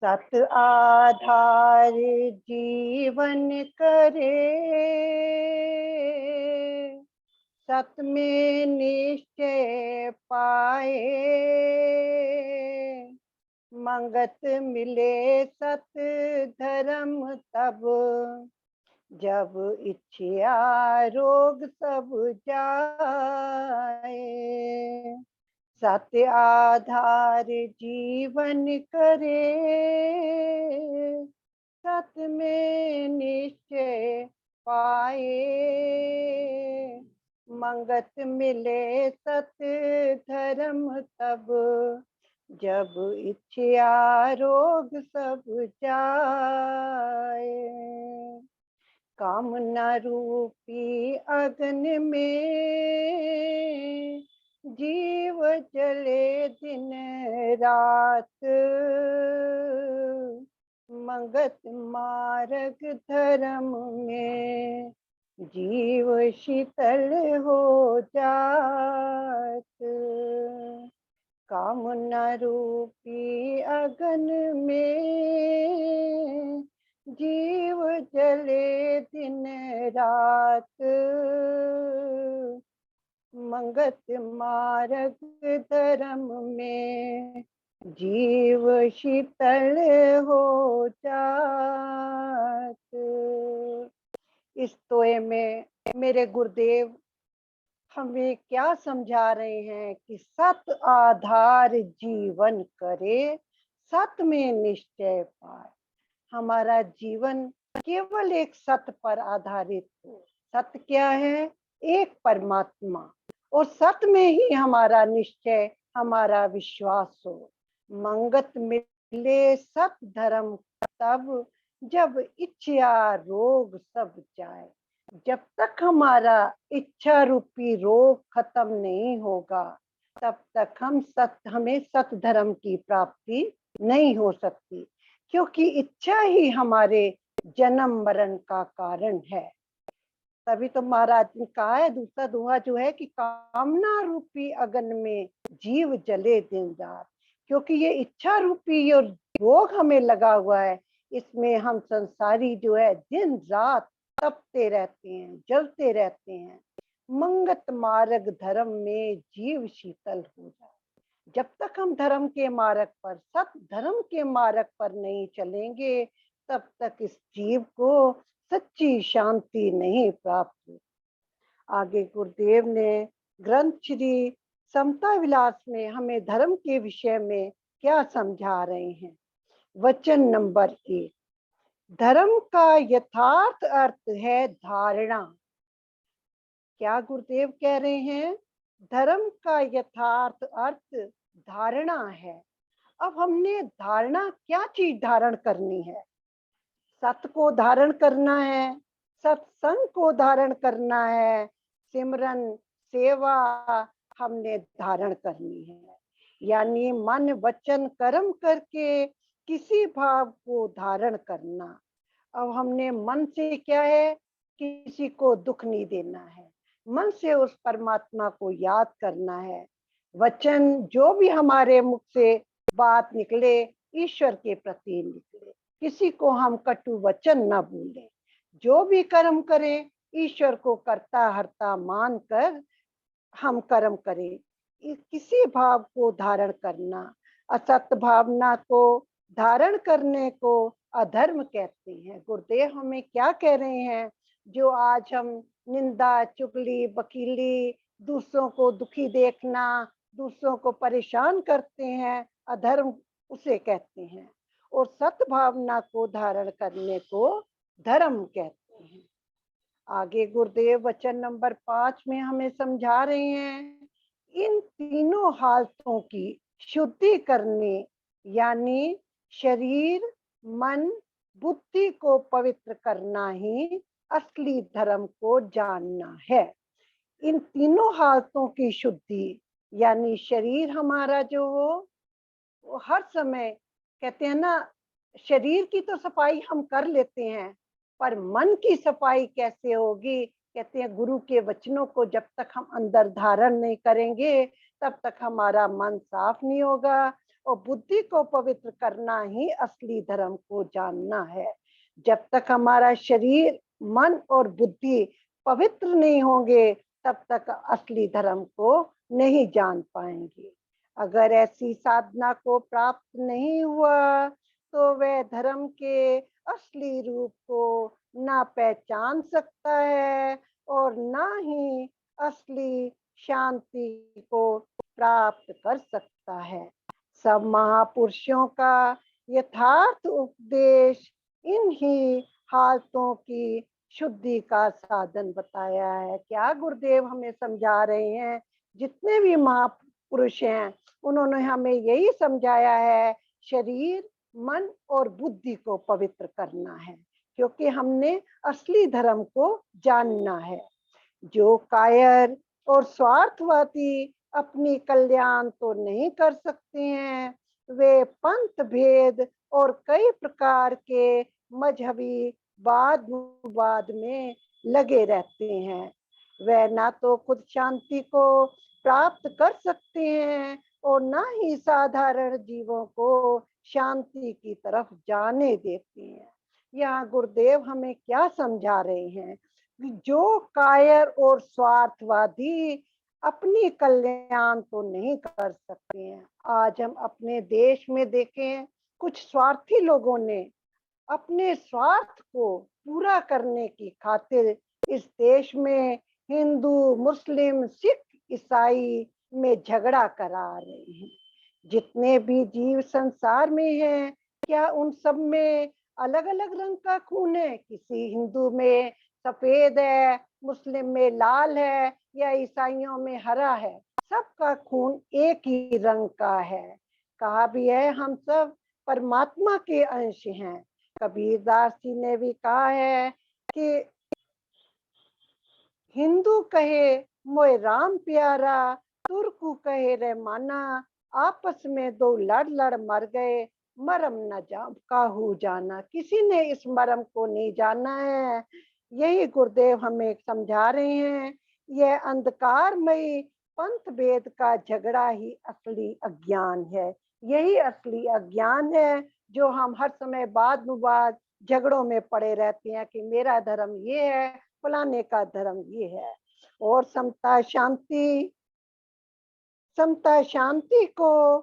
सत आधार जीवन करे, सत में निश्चय पाए। मंगत मिले सत धर्म तब, जब इच्छा रोग सब जाए। सत्य आधार जीवन करे, सत में निश्चय पाए। मंगत मिले सत धर्म तब, जब इच्छा रोग सब जाए। कामना रूपी अग्न में जीव जले दिन रात। मंगत मार्ग धर्म में जीव शीतल हो जात। कामना रूपी अग्न में जीव जले दिन रात। मंगत मार्ग धर्म में जीव शीतल हो जात। इस तोए में मेरे गुरुदेव हमें क्या समझा रहे हैं कि सत आधार जीवन करे, सत में निश्चय पाए। हमारा जीवन केवल एक सत्य पर आधारित हो। सत्य क्या है? एक परमात्मा। और सत्य में ही हमारा निश्चय, हमारा विश्वास हो। मंगत मिले सत धर्म तब, जब इच्छा रोग सब जाए। जब तक हमारा इच्छा रूपी रोग खत्म नहीं होगा, तब तक हमें सत धर्म की प्राप्ति नहीं हो सकती। क्योंकि इच्छा ही हमारे जन्म मरण का कारण है। तभी तो महाराज ने कहा है, दूसरा दोहा जो है कि कामना रूपी अग्नि में जीव जले दिन रात। क्योंकि ये इच्छा रूपी जो रोग हमें लगा हुआ है, इसमें हम संसारी जो है दिन रात तपते रहते हैं, जलते रहते हैं। मंगत मार्ग धर्म में जीव शीतल हो जाए। जब तक हम धर्म के मार्ग पर, सत धर्म के मार्ग पर नहीं चलेंगे, तब तक इस जीव को सच्ची शांति नहीं प्राप्त हो। आगे गुरुदेव ने ग्रंथ श्री समता विलास में हमें धर्म के विषय में क्या समझा रहे हैं। वचन नंबर 1, धर्म का यथार्थ अर्थ है धारणा। क्या गुरुदेव कह रहे हैं? धर्म का यथार्थ अर्थ धारणा है। अब हमने धारणा, क्या चीज धारण करनी है? सत्य को धारण करना है, सत्संग को धारण करना है, सिमरन सेवा हमने धारण करनी है। यानी मन वचन कर्म करके किसी भाव को धारण करना। अब हमने मन से क्या है? किसी को दुख नहीं देना है। मन से उस परमात्मा को याद करना है। वचन जो भी हमारे मुख से बात निकले, ईश्वर के प्रति निकले। किसी को हम कटु वचन न बोलें। जो भी कर्म करें, ईश्वर को कर्ता हर्ता मानकर हम कर्म करें। किसी भाव को धारण करना, असत्य भावना को धारण करने को अधर्म कहते हैं। गुरुदेव हमें क्या कह रहे हैं? जो आज हम निंदा, चुगली, वकीली, दूसरों को दुखी देखना, दूसरों को परेशान करते हैं, अधर्म उसे कहते हैं। और सत्य भावना को धारण करने को धर्म कहते हैं। आगे गुरुदेव वचन नंबर 5 में हमें समझा रहे हैं, इन तीनों हालतों की शुद्धि करने, यानी शरीर, मन, बुद्धि को पवित्र करना ही असली धर्म को जानना है। इन तीनों हालतों की शुद्धि, यानी शरीर हमारा जो हो, वो हर समय कहते हैं ना, शरीर की तो सफाई हम कर लेते हैं, पर मन की सफाई कैसे होगी? कहते हैं गुरु के वचनों को जब तक हम अंदर धारण नहीं करेंगे, तब तक हमारा मन साफ नहीं होगा। और बुद्धि को पवित्र करना ही असली धर्म को जानना है। जब तक हमारा शरीर, मन और बुद्धि पवित्र नहीं होंगे, तब तक असली धर्म को नहीं जान पाएंगे। अगर ऐसी साधना को प्राप्त नहीं हुआ तो वह धर्म के असली रूप को ना पहचान सकता है और ना ही असली शांति को प्राप्त कर सकता है। सब महापुरुषों का यथार्थ उपदेश इन्हीं हालतों की शुद्धि का साधन बताया है। क्या गुरुदेव हमें समझा रहे हैं? जितने भी महापुरुष हैं उन्होंने हमें यही समझाया है, शरीर, मन और बुद्धि को पवित्र करना है, क्योंकि हमने असली धर्म को जानना है। जो कायर और स्वार्थवादी अपनी कल्याण तो नहीं कर सकते हैं, वे पंथ भेद और कई प्रकार के मजहबी वाद विवाद में लगे रहते हैं। वे ना तो खुद शांति को प्राप्त कर सकते हैं और ना ही साधारण जीवों को शांति की तरफ जाने देते हैं। यहाँ गुरुदेव हमें क्या समझा रहे हैं? जो कायर और स्वार्थवादी अपनी कल्याण तो नहीं कर सकते हैं। आज हम अपने देश में देखें, कुछ स्वार्थी लोगों ने अपने स्वार्थ को पूरा करने की खातिर इस देश में हिंदू, मुस्लिम, सिख, ईसाई में झगड़ा करा रहे हैं। जितने भी जीव संसार में हैं, क्या उन सब में अलग अलग रंग का खून है? किसी हिंदू में सफेद है, मुस्लिम में लाल है या ईसाइयों में हरा है? सबका खून एक ही रंग का है। कहा भी है हम सब परमात्मा के अंश हैं। कबीरदास जी ने भी कहा है कि हिंदू कहे मोए राम प्यारा, तुर्कू कहे रे माना, आपस में दो लड़ लड़ मर गए, मरम न जा काहू जाना। किसी ने इस मरम को नहीं जाना है। यही गुरुदेव हमें समझा रहे हैं। यह अंधकारमयी पंथ भेद का झगड़ा ही असली अज्ञान है। यही असली अज्ञान है जो हम हर समय बाद विवाद झगड़ों में पड़े रहते हैं कि मेरा धर्म ये है, फलाने का धर्म ये है। और समता शांति को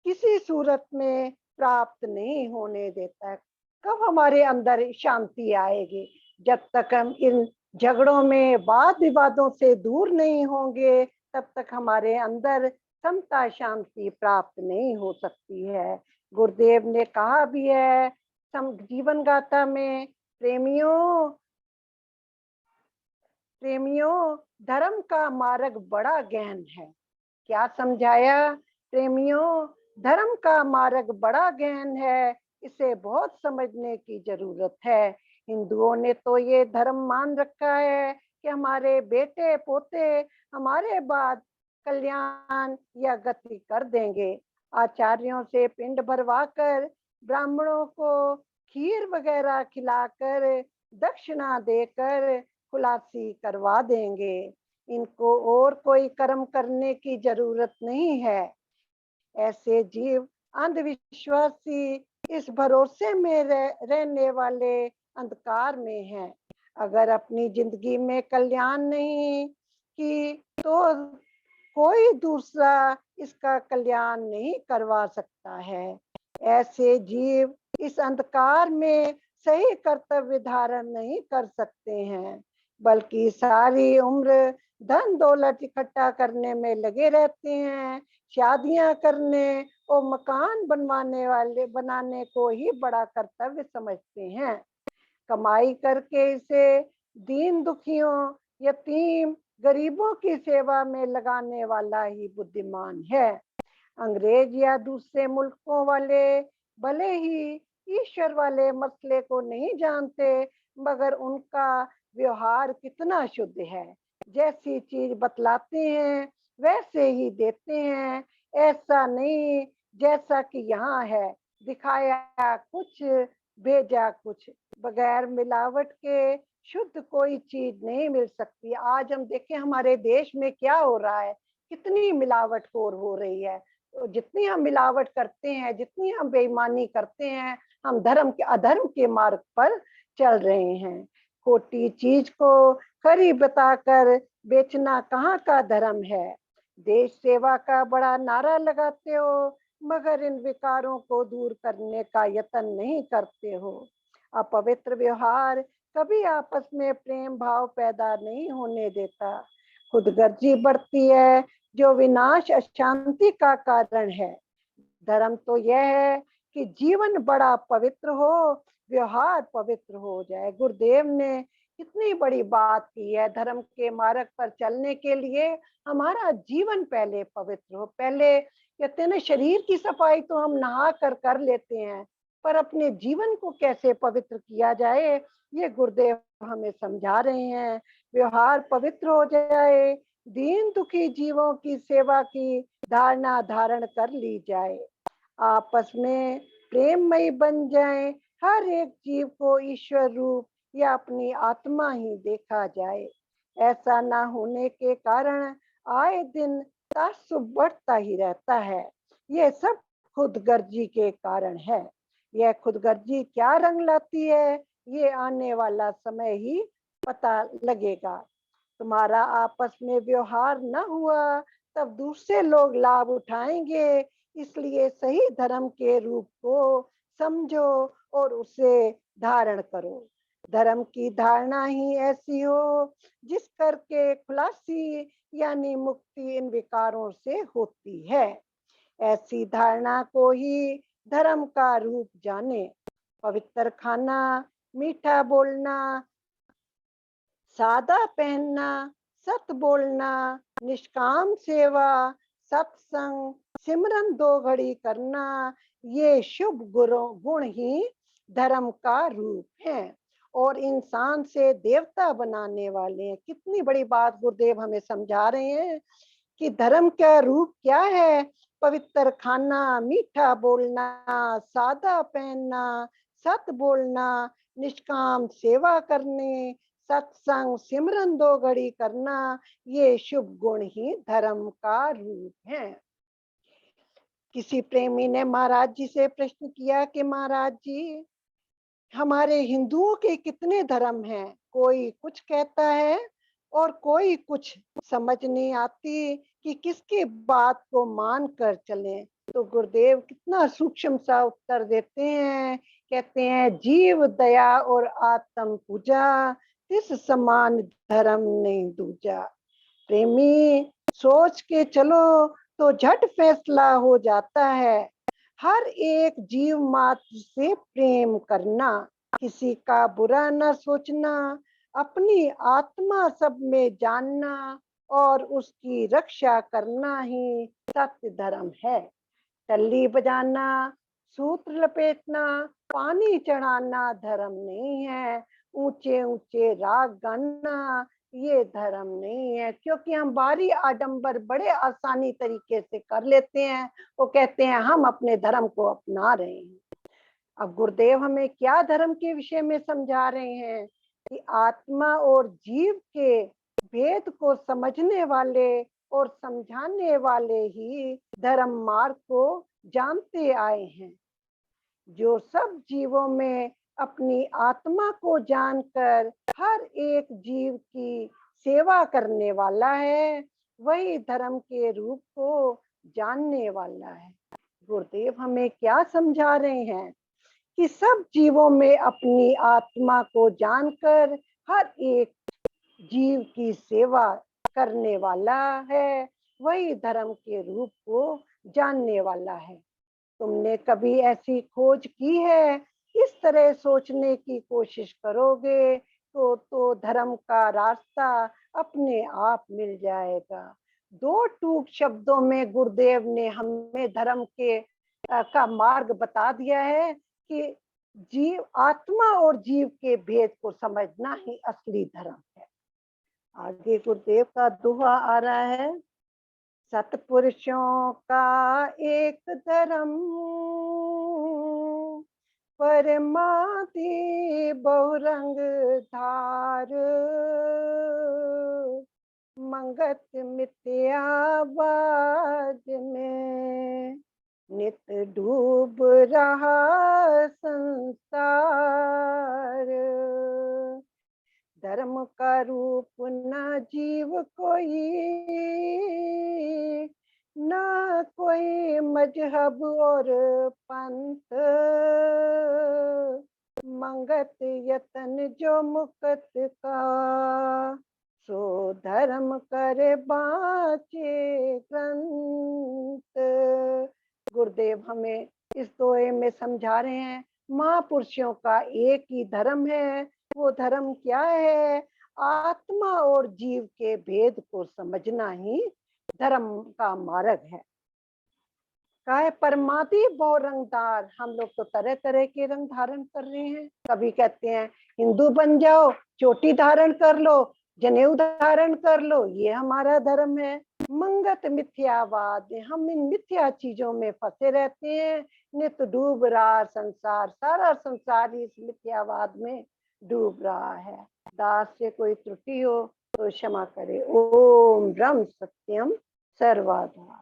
किसी सूरत में प्राप्त नहीं होने देता है। कब हमारे अंदर शांति आएगी? जब तक हम इन झगड़ों में, वाद विवादों से दूर नहीं होंगे, तब तक हमारे अंदर समता शांति प्राप्त नहीं हो सकती है। गुरुदेव ने कहा भी है जीवन गाथा में, प्रेमियों प्रेमियों धर्म का मार्ग बड़ा गहन है। क्या समझाया? प्रेमियों, धर्म का मार्ग बड़ा गहन है, इसे बहुत समझने की जरूरत है। हिंदुओं ने तो ये धर्म मान रखा है कि हमारे बेटे पोते हमारे बाद कल्याण या गति कर देंगे। आचार्यों से पिंड भरवाकर, ब्राह्मणों को खीर वगैरह खिलाकर, दक्षिणा देकर खुलासी करवा देंगे। इनको और कोई कर्म करने की जरूरत नहीं है। ऐसे जीव अंधविश्वासी इस भरोसे में रहने वाले अंधकार में हैं। अगर अपनी जिंदगी में कल्याण नहीं की तो कोई दूसरा इसका कल्याण नहीं करवा सकता है। ऐसे जीव इस अंधकार में सही कर्तव्य धारण नहीं कर सकते हैं, बल्कि सारी उम्र धन दौलत इकट्ठा करने में लगे रहते हैं। शादियां करने और मकान बनाने को ही बड़ा कर्तव्य समझते हैं। कमाई करके इसे दीन दुखियों, यतीम, गरीबों की सेवा में लगाने वाला ही बुद्धिमान है। अंग्रेज या दूसरे मुल्कों वाले भले ही ईश्वर वाले मसले को नहीं जानते, मगर उनका व्यवहार कितना शुद्ध है। जैसी चीज बतलाते हैं वैसे ही देते हैं। ऐसा नहीं जैसा कि यहाँ है, दिखाया कुछ भेजा कुछ। बगैर मिलावट के शुद्ध कोई चीज नहीं मिल सकती। आज हम देखें हमारे देश में क्या हो रहा है, कितनी मिलावटखोर हो रही है। जितनी हम मिलावट करते हैं, जितनी हम बेईमानी करते हैं, हम धर्म के अधर्म के मार्ग पर चल रहे हैं। खोटी चीज को खरी बताकर बेचना कहाँ का धर्म है। देश सेवा का बड़ा नारा लगाते हो, मगर इन विकारों को दूर करने का यत्न नहीं करते हो। अपवित्र व्यवहार कभी आपस में प्रेम भाव पैदा नहीं होने देता। खुदगर्जी बढ़ती है जो विनाश अशांति का कारण है। धर्म तो यह है कि जीवन बड़ा पवित्र हो, व्यवहार पवित्र हो जाए। गुरुदेव ने कितनी बड़ी बात की है। धर्म के मार्ग पर चलने के लिए हमारा जीवन पहले पवित्र हो। पहले कहते हैं ना, शरीर की सफाई तो हम नहा कर लेते हैं, पर अपने जीवन को कैसे पवित्र किया जाए, ये गुरुदेव हमें समझा रहे हैं। व्यवहार पवित्र हो जाए, दीन दुखी जीवों की सेवा की धारणा धारण कर ली जाए, आपस में प्रेममयी बन जाए, हर एक जीव को ईश्वर रूप या अपनी आत्मा ही देखा जाए। ऐसा ना होने के कारण आए दिन तासुब बढ़ता ही रहता है। यह सब खुदगर्जी के कारण है। यह खुदगर्जी क्या रंग लाती है, ये आने वाला समय ही पता लगेगा। तुम्हारा आपस में व्यवहार न हुआ, तब दूसरे लोग लाभ उठाएंगे। इसलिए सही धर्म के रूप को समझो और उसे धारण करो। धर्म की धारणा ही ऐसी हो जिस करके खुलासी यानी मुक्ति इन विकारों से होती है। ऐसी धारणा को ही धर्म का रूप जाने। पवित्र खाना, मीठा बोलना, सादा पहनना, सत बोलना, निष्काम सेवा, सत्संग, सिमरन दो घड़ी करना, ये शुभ गुण ही धर्म का रूप है और इंसान से देवता बनाने वाले हैं। कितनी बड़ी बात गुरुदेव हमें समझा रहे हैं कि धर्म का रूप क्या है। पवित्र खाना, मीठा बोलना, सादा पहनना, सत बोलना, निष्काम सेवा करने, सत्संग, सिमरन दो घड़ी करना, ये शुभ गुण ही धर्म का रूप है। किसी प्रेमी ने महाराज जी से प्रश्न किया कि महाराज जी, हमारे हिंदुओं के कितने धर्म हैं? कोई कुछ कहता है और कोई कुछ समझ नहीं आती कि किसकी बात को मान कर चलें। तो गुरुदेव कितना सूक्ष्म सा उत्तर देते हैं। कहते हैं, जीव दया और आत्म पूजा, इस समान धर्म नहीं दूजा। प्रेमी सोच के चलो तो झट फैसला हो जाता है। हर एक जीव मात्र से प्रेम करना, किसी का बुरा न सोचना, अपनी आत्मा सब में जानना और उसकी रक्षा करना ही सत्य धर्म है। टल्ली बजाना, सूत्र लपेटना, पानी चढ़ाना धर्म नहीं है। ऊंचे ऊंचे राग गाना, ये धर्म नहीं है। क्योंकि हम बारी आडंबर बड़े आसानी तरीके से कर लेते हैं। वो कहते हैं हम अपने धर्म को अपना रहे हैं। अब गुरुदेव हमें क्या धर्म के विषय में समझा रहे हैं कि आत्मा और जीव के भेद को समझने वाले और समझाने वाले ही धर्म मार्ग को जानते आए हैं। जो सब जीवों में अपनी आत्मा को जानकर हर एक जीव की सेवा करने वाला है, वही धर्म के रूप को जानने वाला है। गुरुदेव हमें क्या समझा रहे हैं कि सब जीवों में अपनी आत्मा को जानकर हर एक जीव की सेवा करने वाला है, वही धर्म के रूप को जानने वाला है। तुमने कभी ऐसी खोज की है? इस तरह सोचने की कोशिश करोगे तो धर्म का रास्ता अपने आप मिल जाएगा। दो टूक शब्दों में गुरुदेव ने हमें धर्म के का मार्ग बता दिया है कि जीव, आत्मा और जीव के भेद को समझना ही असली धर्म है। आगे गुरुदेव का दोहा आ रहा है, सतपुरुषों का एक धर्म, परमाति बहुरंग धार, मंगत मिथ्यावाद में नित डूब रहा संसार। धर्म का रूप न जीव कोई, ना कोई मजहब और पंथ। मंगत यतन जो मुकत का, सो धर्म करे बाँचे ग्रंथ। गुरुदेव हमें इस दोहे में समझा रहे हैं, महापुरुषों का एक ही धर्म है। वो धर्म क्या है? आत्मा और जीव के भेद को समझना ही धर्म का मार्ग है। का है परमाति बहु रंगदार। हम लोग तो तरह तरह के रंग धारण कर रहे हैं। कभी कहते हैं हिंदू बन जाओ, चोटी धारण कर लो, जनेऊ धारण कर लो, ये हमारा धर्म है। मंगत मिथ्यावाद, हम इन मिथ्या चीजों में फंसे रहते हैं। नित डूब रहा संसार, सारा संसार इस मिथ्यावाद में डूब रहा है। दास से कोई त्रुटि हो तो क्षमा करे। ओम ब्रह्म सत्यम सर्वदा।